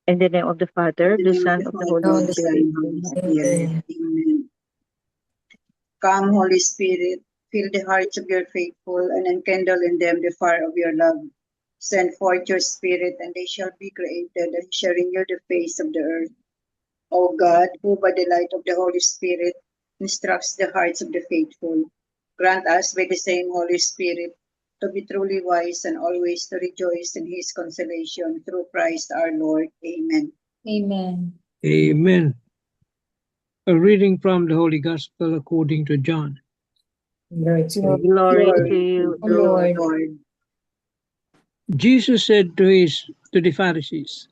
In the name of the Father, In the the name of Son, the of the Father, Holy the Son, Spirit. and Holy Amen. Spirit. Amen. Come, Holy Spirit, fill the hearts of your faithful and enkindle in them the fire of your love. Send forth your Spirit, and they shall be created, and shall renew the face of the earth. O God, who by the light of the Holy Spirit instructs the hearts of the faithful, grant us by the same Holy Spirit to be truly wise and always to rejoice in his consolation through Christ our Lord. Amen. Amen. Amen. A reading from the Holy Gospel according to John. Glory to you, Glory Glory to you, to you, Lord. Lord. Jesus said to the Pharisees,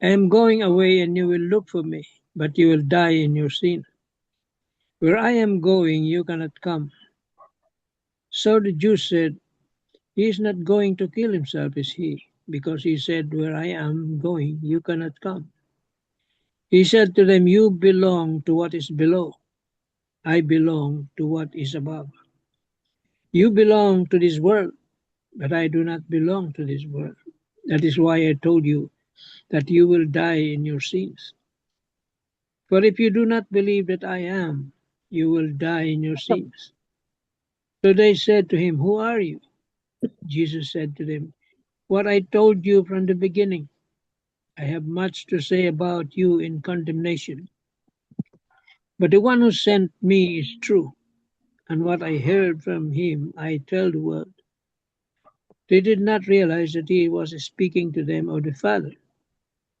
I am going away and you will look for me, but you will die in your sin. Where I am going, you cannot come. So the Jews said, he is not going to kill himself, is he? Because he said, where I am going, you cannot come. He said to them, you belong to what is below. I belong to what is above. You belong to this world, but I do not belong to this world. That is why I told you that you will die in your sins. For if you do not believe that I am, you will die in your sins. So they said to him, who are you? Jesus said to them, what I told you from the beginning. I have much to say about you in condemnation. But the one who sent me is true, and what I heard from him I tell the world. They did not realize that he was speaking to them of the Father.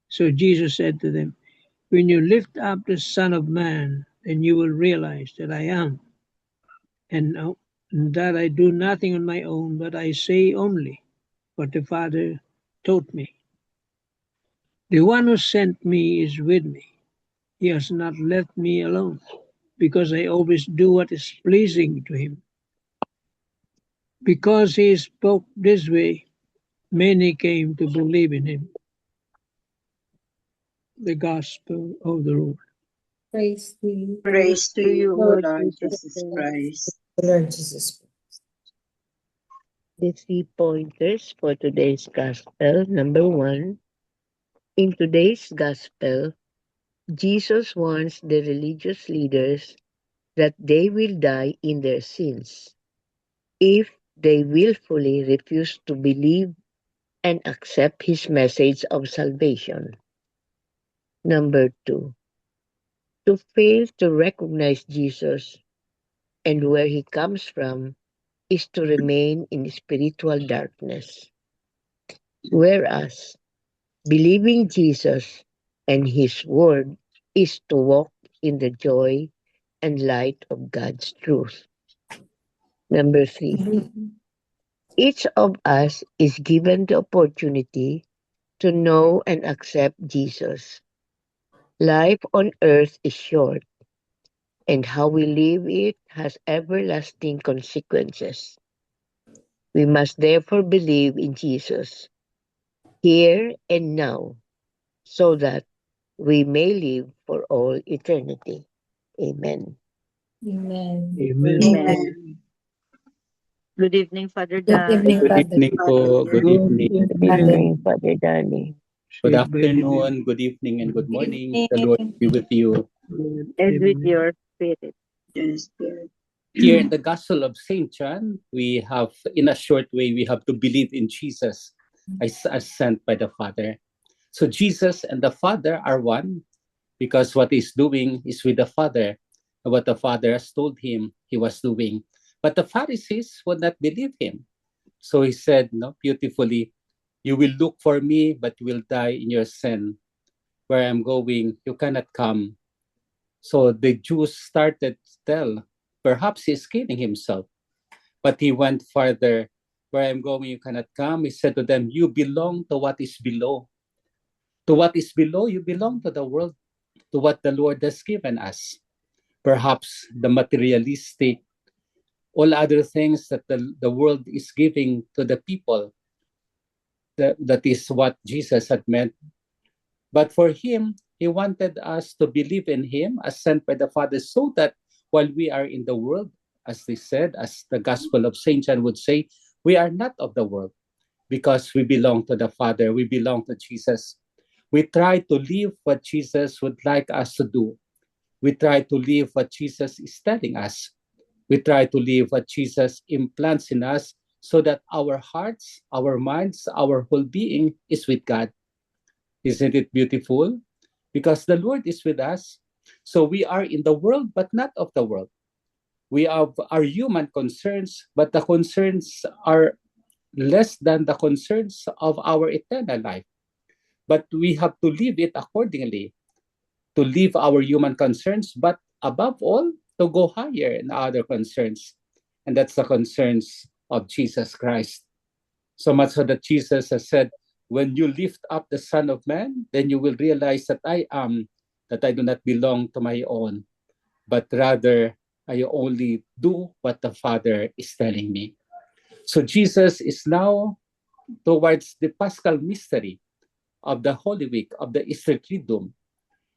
So Jesus said to them, when you lift up the Son of Man, then you will realize that I am, and that I do nothing on my own, but I say only what the Father taught me. The one who sent me is with me. He has not left me alone, because I always do what is pleasing to him. Because he spoke this way, many came to believe in him. The Gospel of the Lord. praise to you, Praise Praise to to you, you, O Lord Lord Jesus Jesus Christ. Christ. Lord Jesus. The 3 pointers for today's Gospel. Number 1, in today's Gospel, Jesus warns the religious leaders that they will die in their sins if they willfully refuse to believe and accept his message of salvation. Number 2, to fail to recognize Jesus and where he comes from is to remain in spiritual darkness. Whereas believing Jesus and his word is to walk in the joy and light of God's truth. Number 3, each of us is given the opportunity to know and accept Jesus. Life on earth is short, and how we live it has everlasting consequences. We must therefore believe in Jesus, here and now, so that we may live for all eternity. Amen. Amen. Amen. Amen. Good evening, Father Good Dan. evening, Good Father. evening po. Good Good evening. Good Father. evening, evening, Father Danny. Good said by the afternoon. Good evening and good morning. The Lord Evening. be with you. Lord. And with Amen. your spirit. Yes, Spirit. Here in the Gospel of St. John, we have, in a short way, we have to believe in Jesus as sent by the Father. So Jesus and the Father are one because what he's doing is with the Father. What the Father has told him he was doing. But the Pharisees would not believe him. So he said, no, beautifully, you will look for me, but you will die in your sin. Where I'm going, you cannot come. So the Jews started to tell, perhaps he's killing himself. But he went further. Where I'm going, you cannot come. He said to them, you belong to what is below. To what is below, you belong to the world, to what the Lord has given us. Perhaps the materialistic, all other things that the world is giving to the people. That is what Jesus had meant. But for him, he wanted us to believe in him as sent by the Father so that while we are in the world, as they said, as the Gospel of St. John would say, we are not of the world because we belong to the Father, we belong to Jesus. We try to live what Jesus would like us to do. We try to live what Jesus is telling us. We try to live what Jesus implants in us so that our hearts, our minds, our whole being is with God. Isn't it beautiful? Because the Lord is with us. So we are in the world, but not of the world. We have our human concerns, but the concerns are less than the concerns of our eternal life. But we have to live it accordingly, to live our human concerns, but above all, to go higher in other concerns. And that's the concerns of Jesus Christ. So much so that Jesus has said, when you lift up the Son of Man, then you will realize that I do not belong to my own, but rather I only do what the Father is telling me. So Jesus is now towards the Paschal mystery of the Holy Week, of the Easter Triduum.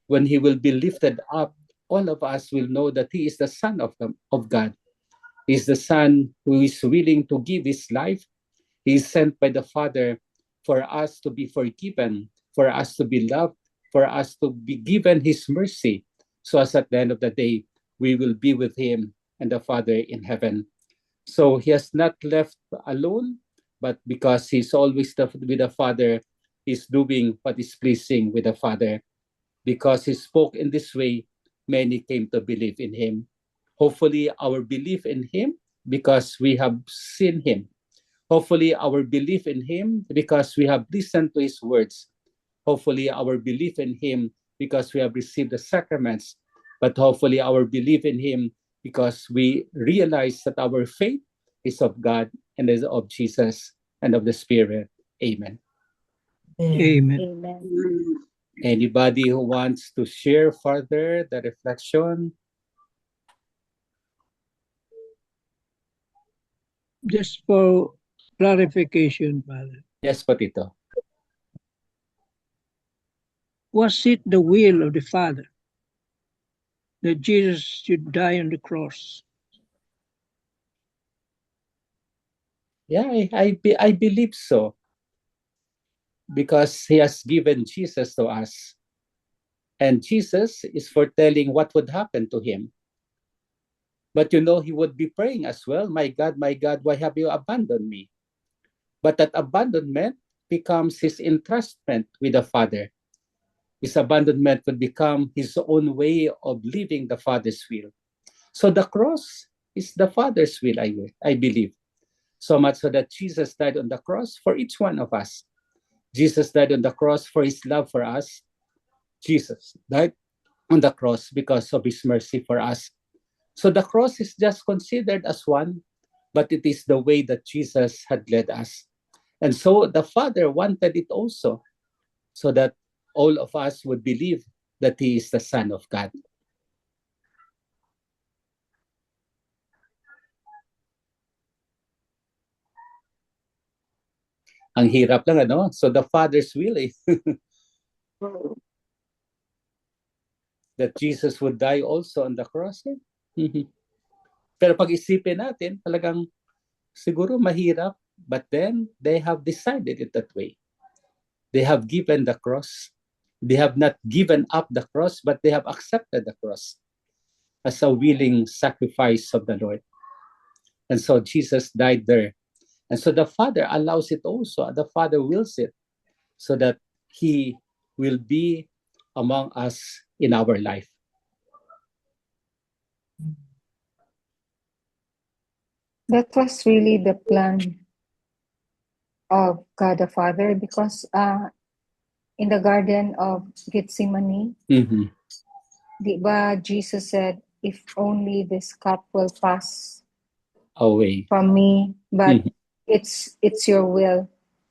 When he will be lifted up, all of us will know that he is the Son of God. He is the Son who is willing to give his life. He is sent by the Father for us to be forgiven, for us to be loved, for us to be given his mercy, so as at the end of the day, we will be with him and the Father in heaven. So he has not left alone, but because he's always with the Father, he's doing what is pleasing with the Father. Because he spoke in this way, many came to believe in him. Hopefully, our belief in him because we have seen him. Hopefully, our belief in him because we have listened to his words. Hopefully, our belief in him because we have received the sacraments. But hopefully, our belief in him because we realize that our faith is of God and is of Jesus and of the Spirit. Amen. Amen. Amen. Anybody who wants to share further the reflection? Just for clarification, Father, Yes, Patito. was it the will of the Father that Jesus should die on the cross? Yeah, I believe so. Because he has given Jesus to us. And Jesus is foretelling what would happen to him. But you know, he would be praying as well, my God, why have you abandoned me? But that abandonment becomes his entrustment with the Father. His abandonment would become his own way of living the Father's will. So the cross is the Father's will, I believe. So much so that Jesus died on the cross for each one of us. Jesus died on the cross for his love for us. Jesus died on the cross because of his mercy for us. So the cross is just considered as one, but it is the way that Jesus had led us. And so the Father wanted it also, so that all of us would believe that he is the Son of God. Ang hirap lang, ano? So the Father's will that Jesus would die also on the cross. Pero pag-isipin natin, talagang siguro mahirap, but then they have decided it that way. They have given the cross. They have not given up the cross, but they have accepted the cross as a willing sacrifice of the Lord. And so Jesus died there. And so the Father allows it also. The Father wills it so that he will be among us in our life. That was really the plan of God the Father, because in the Garden of Gethsemane, Mhm. di ba, Jesus said, if only this cup will pass Away. from me, but Mhm. it's your will,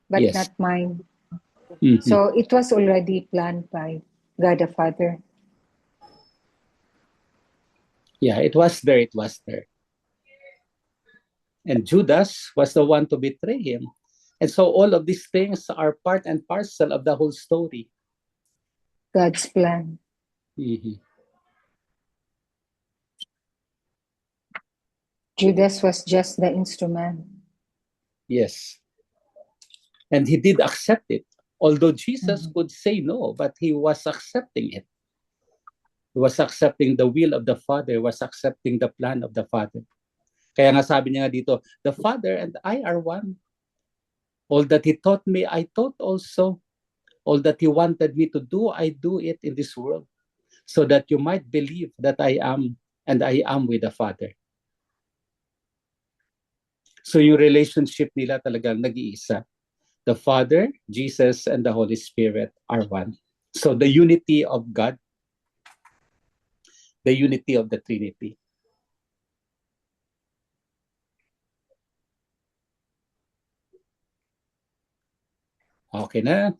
but Yes. not mine. Mhm. So it was already planned by God the Father. Yeah, it was there. It was there. And Judas was the one to betray him. And so all of these things are part and parcel of the whole story. God's plan. Mhm. Judas was just the instrument. Yes. And he did accept it. Although Jesus could say no, but he was accepting it. He was accepting the will of the Father, he was accepting the plan of the Father. Kaya nga sabi niya nga dito, the Father and I are one. All that he taught me, I taught also. All that he wanted me to do, I do it in this world. So that you might believe that I am, and I am with the Father. So yung relationship nila talagang nag-iisa. The Father, Jesus, and the Holy Spirit are one. So the unity of God, the unity of the Trinity. Okay na?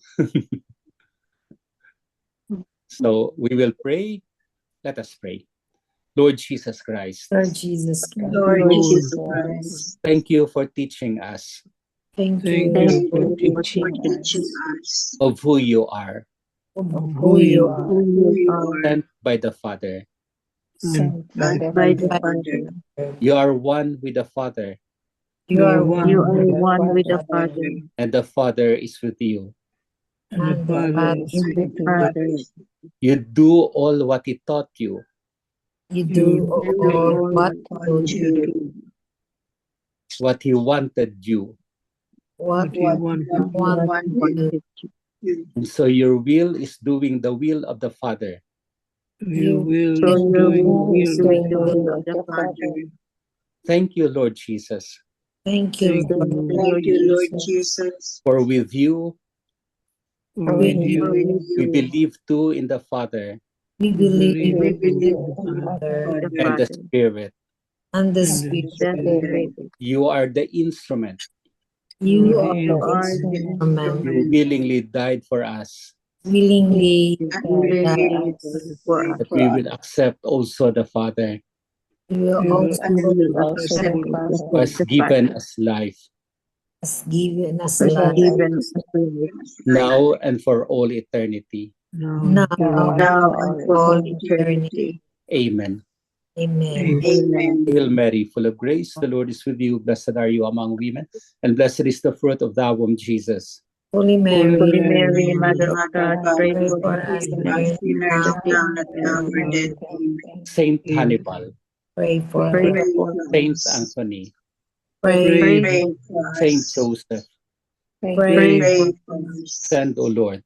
So we will pray. Let us pray. Lord Jesus Christ, Lord Jesus Christ. Lord Lord Jesus Jesus Christ, thank you for teaching us Thank Thank you you for for teaching for teaching us us of who you are, of who you are, who you are, sent by the Father. sent by and the by the Father. Father. You are one with the Father, You are one You one are with the one with the Father, Father, and the Father is with you. and the and the Father Father is is and with the you. Father. You do all what he taught you. You You do You do all all what what you you do, do, What he wanted you. what what he wanted. you want what to you do. wanted to. And so your will is doing the will of the Father. Your You will So is your doing the will is will of doing the the Father. will of the Father. Thank you, Lord Jesus, Thank you, Thank Lord. you, Lord. Thank Lord you, Lord Jesus. Jesus. for with you For with with you. For you, with we you, believe too in the Father We we believe believe we in in believe the the in Father Father the and the Father, Spirit. and the and the Spirit. the Spirit. Spirit. You are the instrument. You are You the are You the are instrument. the instrument You instrument willingly died for us, willingly you that willingly did for us, that we will accept also the Father you will We will also and we will Also accept accept the you the Father who has the given Father, us life has given us has given life given us us life now and for all eternity. now now and for now all. and now for and all for all all eternity. eternity. eternity. Amen. Amen. Amen. Hail Mary, full of grace, the Lord is with you. Blessed are you among women, and blessed is the fruit of thy womb, Jesus. Holy Holy Mary, Holy Mary, Mary, Mother Mother of of Mother God, of God, pray pray for for us us for sinners, us sinners sinners, now just now now and and at and the at hour the of our hour death. of our eternity. Amen. Saint Amen. Hannibal, Pray for Pray us. Pray for for Saint us. us. Anthony, Pray, Pray, Pray Pray for for us. Saint us. Joseph, Pray, pray pray, Pray Pray for for us. us. send, O Lord.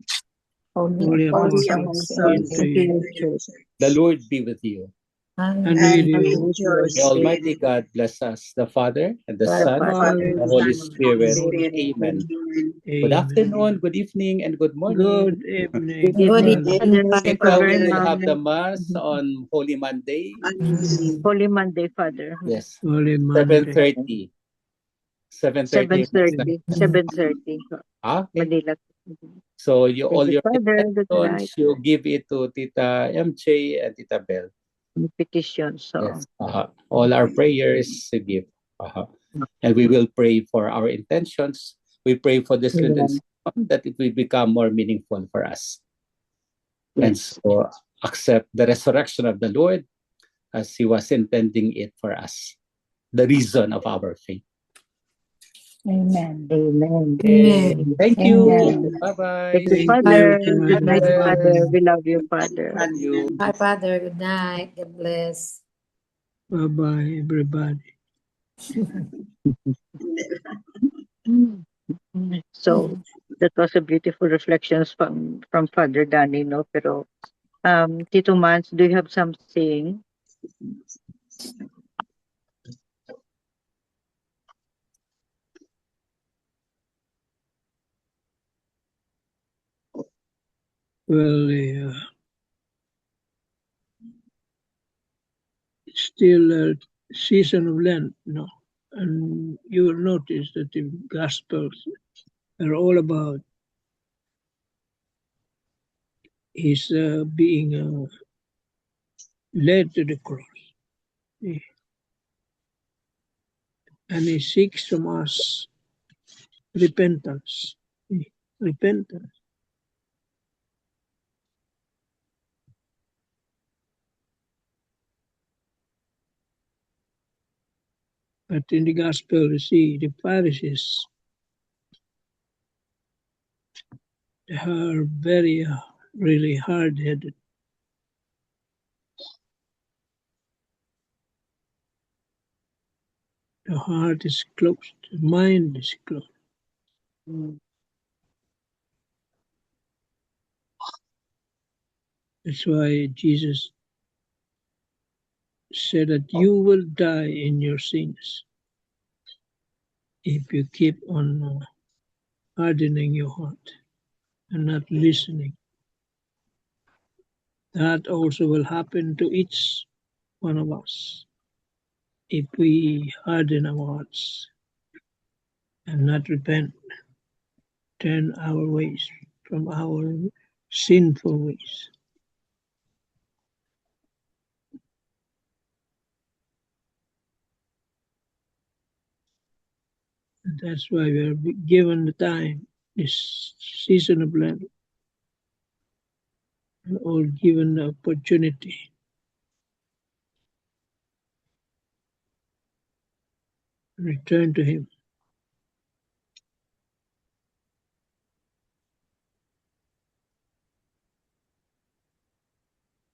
Holy Holy Holy Apostles, Apostles, and apostles into And and to the you, your to your church. The church. Lord be with you. and and with with And And with you, with your your The spirit. Almighty spirit. God bless us, the Father, and the The Son, The Father, Father, and the the the Holy Son, Son, and and the Holy the Spirit. Holy Spirit. Amen. Spirit. Amen. Good Amen. afternoon, good evening, and good morning. Good evening, Good good evening, Father. evening, Father. Thank you Tomorrow Father. we very will much. have the Mass on Holy Monday. Amen. Holy Monday, Father. Yes, Holy Monday. 7:30. 7:30. 7:30. 7:30. Okay. Manila. So you Thank all you, your Father. Good night. intentions, you give it to Tita MJ and Tita Bell. Petition. So, Yes. All our prayers to give. And we will pray for our intentions. We pray for this Lenten amen. season that it will become more meaningful for us. And Yes. so accept the resurrection of the Lord as He was intending it for us, the reason of our faith. Amen. Amen. Okay. Amen. Thank Amen. you. Bye-bye. Thank you, Thank you, Father. Good Father. night, Father. Bye-bye. We love you, Father. Love you. Bye, Father. Good night. God bless. Bye-bye, everybody. So that was a beautiful reflections from Father Danny, no? Pero Tito Mans, do you have something? Well, it's still a season of Lent, no? And you will notice that the Gospels are all about his being led to the cross. And he seeks from us repentance. Repentance. But in the gospel, you see, the Pharisees They are very, really hard-headed. The heart is closed. The mind is closed. Mm. That's why Jesus said that you will die in your sins if you keep on hardening your heart and not listening. That also will happen to each one of us if we harden our hearts and not repent, turn our ways from our sinful ways. And that's why we are given the time, this season of Lent, and all given the opportunity. Return to Him.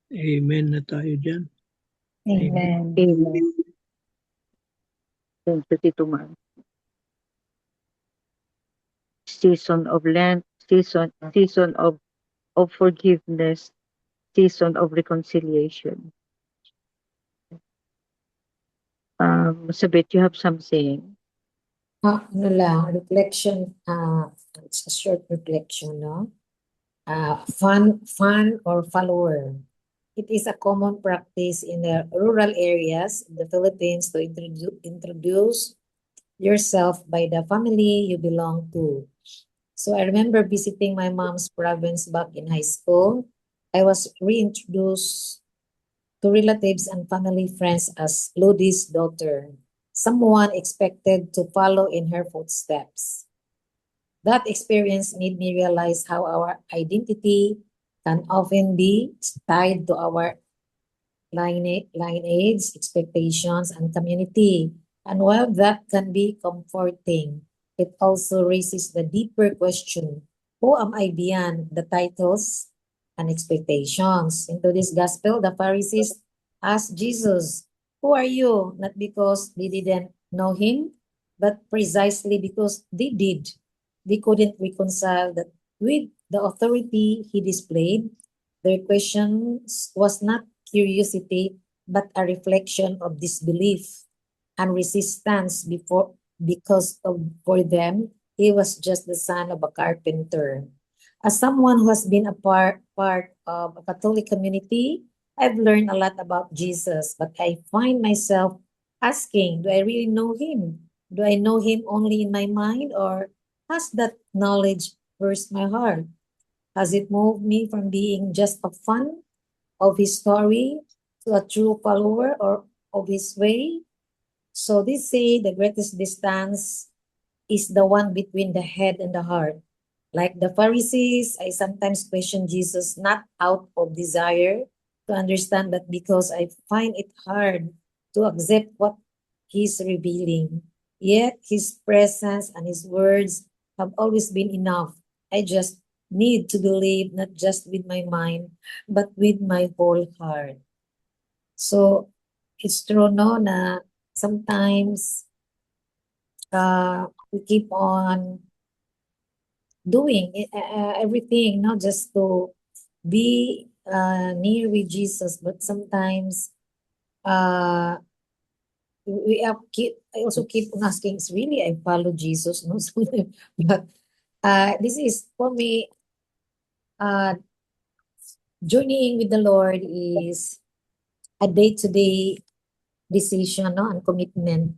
Amen na tayo dyan. Amen. Amen. Thank you, Tito Man. Season of Lent, season of forgiveness, season of reconciliation. Sabit, you have something? Ano lang, reflection, it's a short reflection, no? Fan or follower. It is a common practice in the rural areas of the Philippines to introduce yourself by the family you belong to. So I remember visiting my mom's province back in high school. I was reintroduced to relatives and family friends as Lodi's daughter, someone expected to follow in her footsteps. That experience made me realize how our identity can often be tied to our lineage, expectations, and community. And while that can be comforting, it also raises the deeper question, who am I beyond the titles and expectations? In today's gospel, the Pharisees asked Jesus, who are you? Not because they didn't know him, but precisely because they did. They couldn't reconcile that with the authority he displayed. Their question was not curiosity, but a reflection of disbelief and resistance because for them, he was just the son of a carpenter. As someone who has been a part of a Catholic community, I've learned a lot about Jesus, but I find myself asking, do I really know him? Do I know him only in my mind, or has that knowledge pierced my heart? Has it moved me from being just a fan of his story to a true follower or of his way? So they say the greatest distance is the one between the head and the heart. Like the Pharisees, I sometimes question Jesus not out of desire to understand, but because I find it hard to accept what he's revealing. Yet his presence and his words have always been enough. I just need to believe not just with my mind, but with my whole heart. So it's true, no, na sometimes we keep on doing everything, not just to be near with Jesus, but sometimes uh, I also keep on asking, is really I follow Jesus, no? But this is for me, journeying with the Lord is a day-to-day decision, no, and commitment.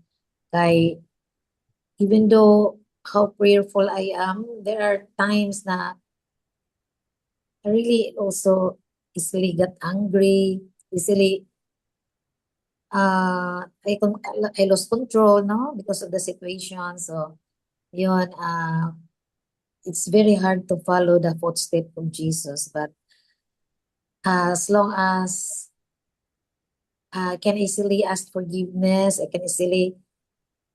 Even though how prayerful I am, there are times na I really also easily get angry, easily I lost control, no, because of the situation. So yun, it's very hard to follow the footsteps of Jesus, but as long as I can easily ask forgiveness, I can easily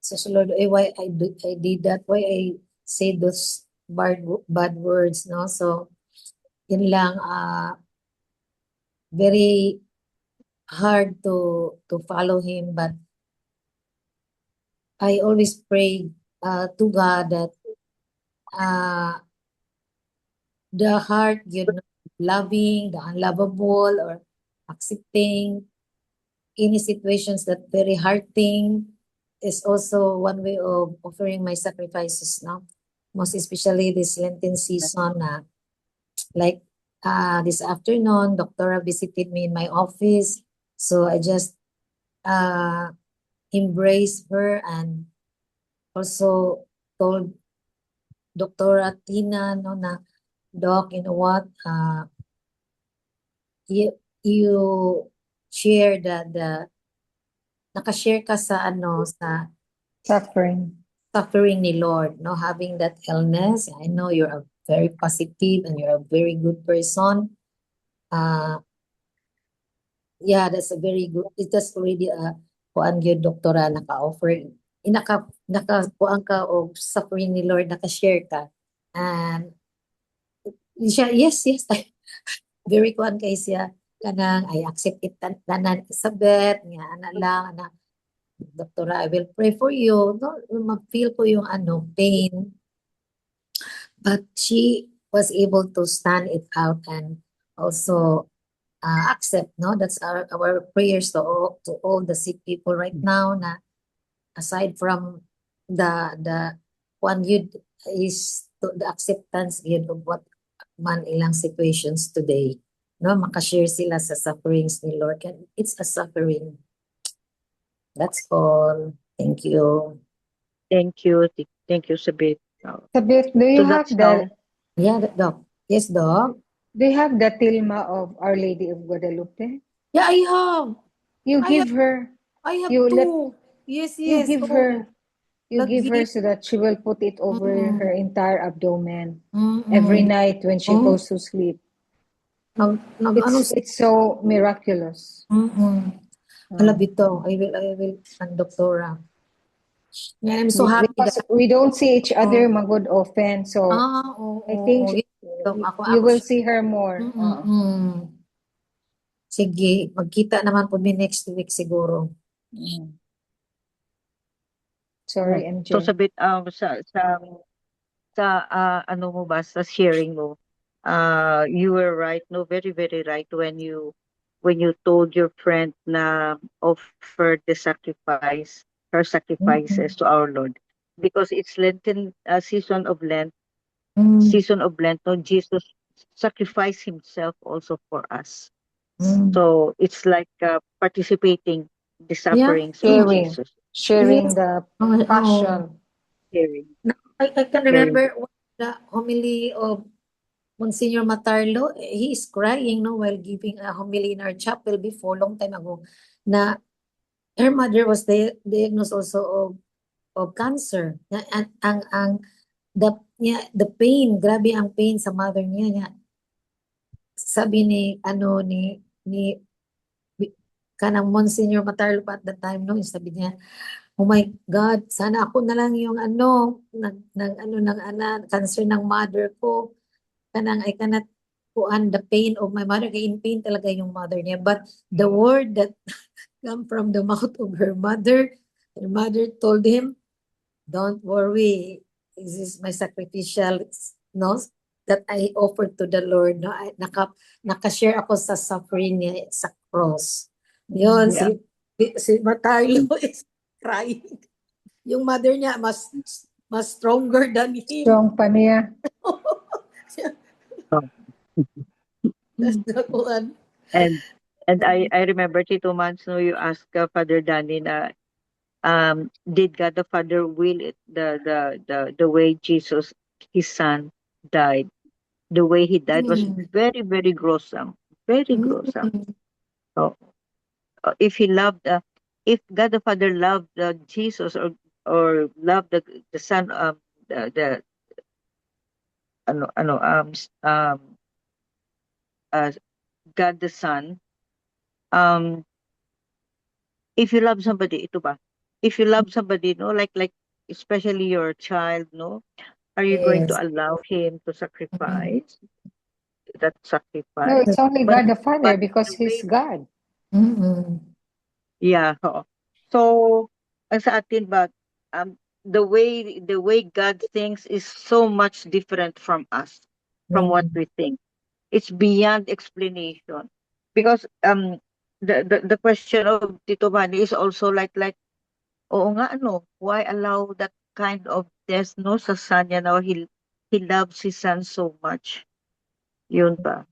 say, so Lord, why I did that, why I say those bad words, no? So, yun lang, very hard to follow him, but I always pray to God that the heart, loving, the unlovable, or accepting any situations that very hard thing is also one way of offering my sacrifices, no? Most especially this Lenten season, like this afternoon, Doctora visited me in my office, so I just embraced her and also told Doctora Tina, no, na, Doc, you know what, you share the nakashare ka sa sa Suffering. suffering ni Lord, no, having that illness. I know you're a very positive and you're a very good person. Yeah, that's a very good. It is already kuan gyud doktora naka-offer. Kuan ka og suffering ni Lord, naka-share ka. And siya, yes, very kuan kay siya kanang I accept it tanan Elizabeth nga ana lang ana doktora, I will pray for you, no, ma-feel ko yung pain, but she was able to stand it out and also accept, no, that's our prayers to all the sick people right now, na aside from the one yun is the acceptance yun of what man ilang situations today, no, makashare sila sa sufferings ni Lord, and it's a suffering. That's all. Thank you. Thank you. Thank you, Sabit. Sabit, do you So have that's now. Yeah, Doc. Yes, Doc. do you have the tilma of Our Lady of Guadalupe? Yeah, I have. You I give her, I have you let two. Yes, you yes. give Oh, her, you give her lagi. so that she will put it over Mm-mm. her entire abdomen Mm-mm. every night when she Mm. goes to sleep. Ano, It's so miraculous. Hala, bito. I will, ang doktora. Yeah, I'm so happy Because that, we don't see each other magod often, so oo, I think yes, Doc. you will Actually, see her more. Sige, magkita naman po next week siguro. Sorry, MJ. So Sabit, ano mo ba, sa sharing mo, you were right, no, very, very right when you told your friend na offer the sacrifice, her sacrifices to our Lord. Because it's Lenten, season of Lent, no, Jesus sacrificed himself also for us. So it's like participating the sufferings of Sharing. Jesus. Sharing Yes. the Oo. passion. Sharing. I can remember the homily of Monsignor Matarlo. He is crying, no, while giving a homily in our chapel before, long time ago, na her mother was diagnosed also of cancer. Ang the pain, grabe ang pain sa mother niya. Sabi ni kanang Monsignor Matarlo pa at that time, no, sabi niya, oh my God, sana ako na lang yung cancer ng mother ko. Kanang I cannot kuan the pain of my mother. Kaya in pain talaga yung mother niya. But the word that come from the mouth of her mother told him, don't worry, this is my sacrificial, no, that I offered to the Lord. No, nakashare ako sa suffering niya sa cross. Yun, si Matarlo is crying. Yung mother niya mas stronger than him. Strong pa niya. That's the one. And I remember Tito Mans, no, you asked Father Danny na did God the Father will it the way Jesus, his son, died? The way he died was very, very gruesome. Very gruesome. So if if God the Father loved Jesus, or loved the Son, the God the Son, if you love somebody, ito ba? If you love somebody, no, like especially your child, no, Are you going to Yes. allow him to sacrifice that No, sacrifice? it's only But God the Father but because the He's way, God. Mm-mm. yeah. Oo. So, ang sa atin ba, the way God thinks is so much different from us, from what Mm. we think. It's beyond explanation. Because the question of Tito Manny is also like, oo nga ano, why allow that kind of death no sa son niya na he loves his son so much. Yun pa.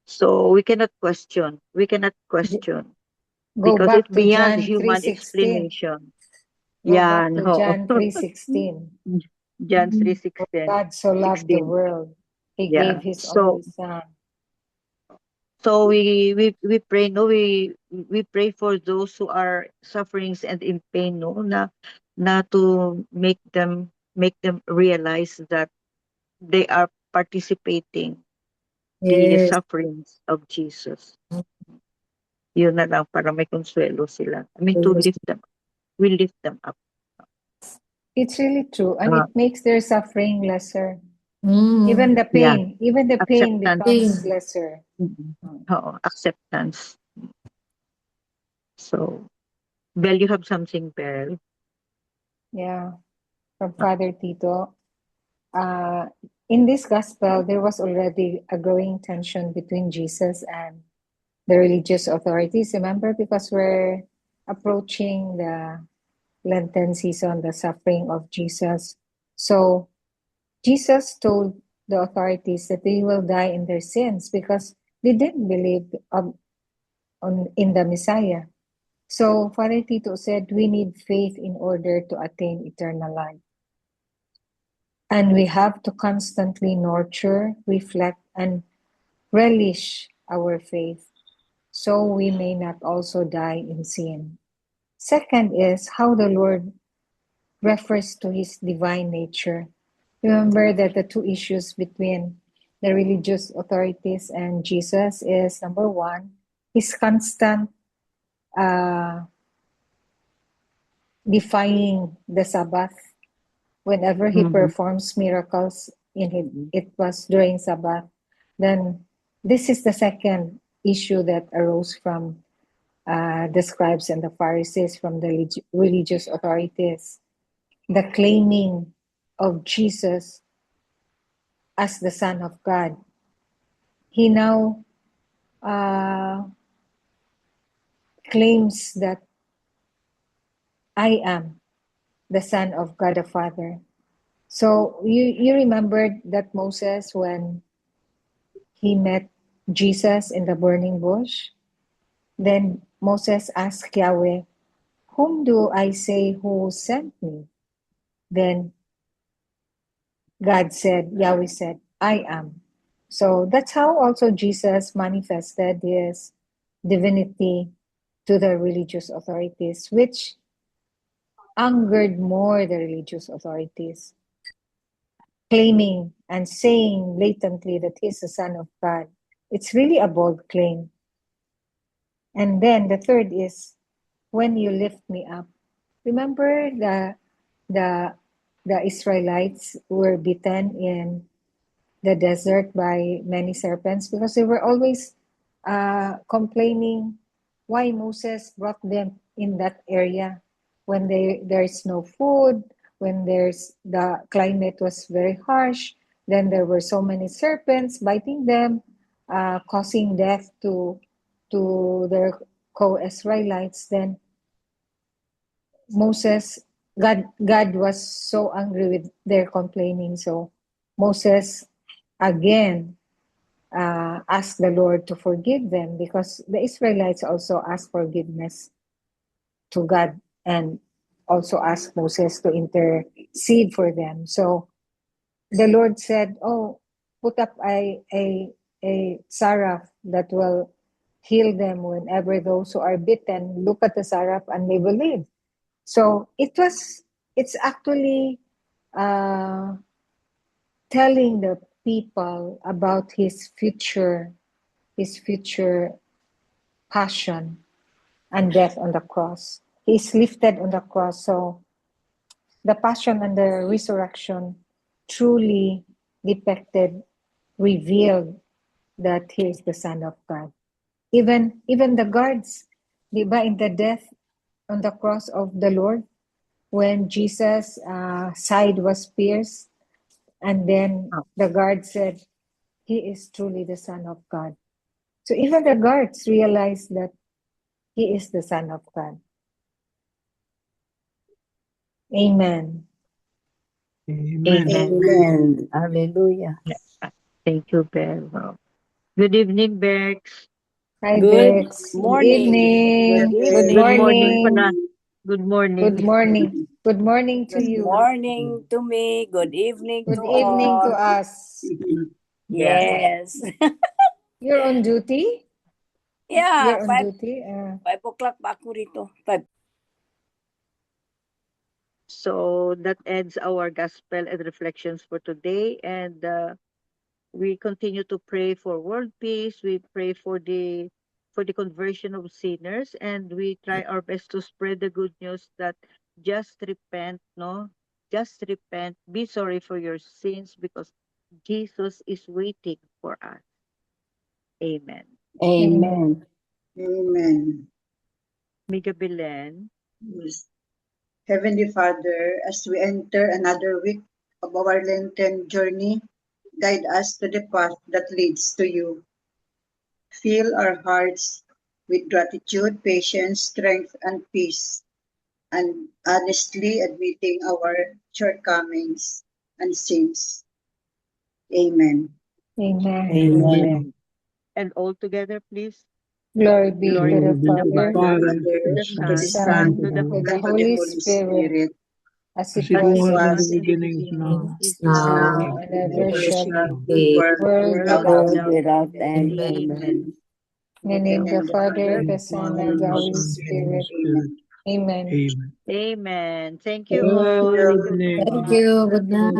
So we cannot question. We cannot J- question Go because back it's to beyond John human 3:16. explanation. Go back Yan, to oo. John 3:16. John Mm. 3:16. God so loved the 16. world, He Yeah. gave His So only Son. we pray no we pray for those who are sufferings and in pain no na to make them realize that they are participating the Yes. sufferings of Jesus. Yun na lang para may consuelo sila. I mean, to Yes. lift them, we lift them up. It's really true, and Uh, it makes their suffering lesser. Mm. yeah, Even the pain acceptance. becomes lesser. Mhm. Oo, acceptance. So, Belle, you have something, Belle? Yeah, from Father Tito. In this gospel, there was already a growing tension between Jesus and the religious authorities. Remember, because we're approaching the Lenten season, the suffering of Jesus. So Jesus told the authorities that they will die in their sins because they didn't believe in the Messiah. So Father Tito said we need faith in order to attain eternal life. And we have to constantly nurture, reflect, and relish our faith so we may not also die in sin. Second is how the Lord refers to his divine nature. Remember that the two issues between the religious authorities and Jesus is number one, his constant uh, defying the Sabbath. Whenever he Mhm. performs miracles Mhm. it was during Sabbath. Then this is the second issue that arose from the scribes and the Pharisees, from the religious authorities. The claiming of Jesus as the Son of God. He now uh, claims that I am the Son of God the Father. So you remembered that Moses, when he met Jesus in the burning bush, then Moses asked Yahweh, whom do I say who sent me? Then Yahweh said, I am. So that's how also Jesus manifested his divinity to the religious authorities, which angered more the religious authorities, claiming and saying blatantly that he's the Son of God. It's really a bold claim. And then the third is, when you lift me up. Remember the the Israelites were bitten in the desert by many serpents because they were always complaining why Moses brought them in that area when there's no food, when the climate was very harsh, then there were so many serpents biting them, causing death to their co-Israelites. Then Moses, God was so angry with their complaining. So Moses again asked the Lord to forgive them because the Israelites also asked forgiveness to God and also asked Moses to intercede for them. So the Lord said, "Oh, put up a saraf that will heal them whenever those who are bitten look at the saraf and they will live." So it's actually uh, telling the people about his future passion and death on the cross. He is lifted on the cross. So the passion and the resurrection truly depicted, revealed that he is the Son of God. Even the guards, di ba, in the death on the cross of the Lord, when Jesus' side was pierced, and then the guard said, he is truly the Son of God. So even the guards realized that he is the Son of God. Amen. Amen. Amen. Hallelujah. Thank you, Bev. Wow. Good evening, Bex. Hi, Good Bex. Good morning. evening. Good Good Good morning morning. pala. Good morning. Good morning. Good morning to Good you. morning to me. Good evening Good to evening to all. us. Yeah. Yes. You're on duty? Yeah, You're on duty? 5 o'clock pa ako rito. 5. So that ends our gospel and reflections for today. And we continue to pray for world peace. We pray for the conversion of sinners, and we try our best to spread the good news that just repent, no? Just repent, be sorry for your sins because Jesus is waiting for us. Amen. Amen. Amen. Miga Belen. Yes. Heavenly Father, as we enter another week of our Lenten journey, guide us to the path that leads to you. Fill our hearts with gratitude, patience, strength, and peace, and honestly admitting our shortcomings and sins. Amen. Amen. Amen. And all together, please. Glory be Glory to the be to the Father, Father, Father, the to the Son, Son, and to the to the and to Holy the Holy Holy Spirit, Spirit, Spirit, as As it it as was it was in in the the was in the beginning, is beginning, now, beginning, It's is now, now, now, and and ever ever shall shall be, be, be, world world without world without end. without end. end. Amen. Amen. In the In the name of name the of the Father, Father, the and Son, Father, and and the the and Holy Holy Son, and Holy Spirit. Spirit. Spirit. Amen. Amen. Amen. Amen. Thank you Thank all. Good Thank you. you. Thank evening. you. Good night.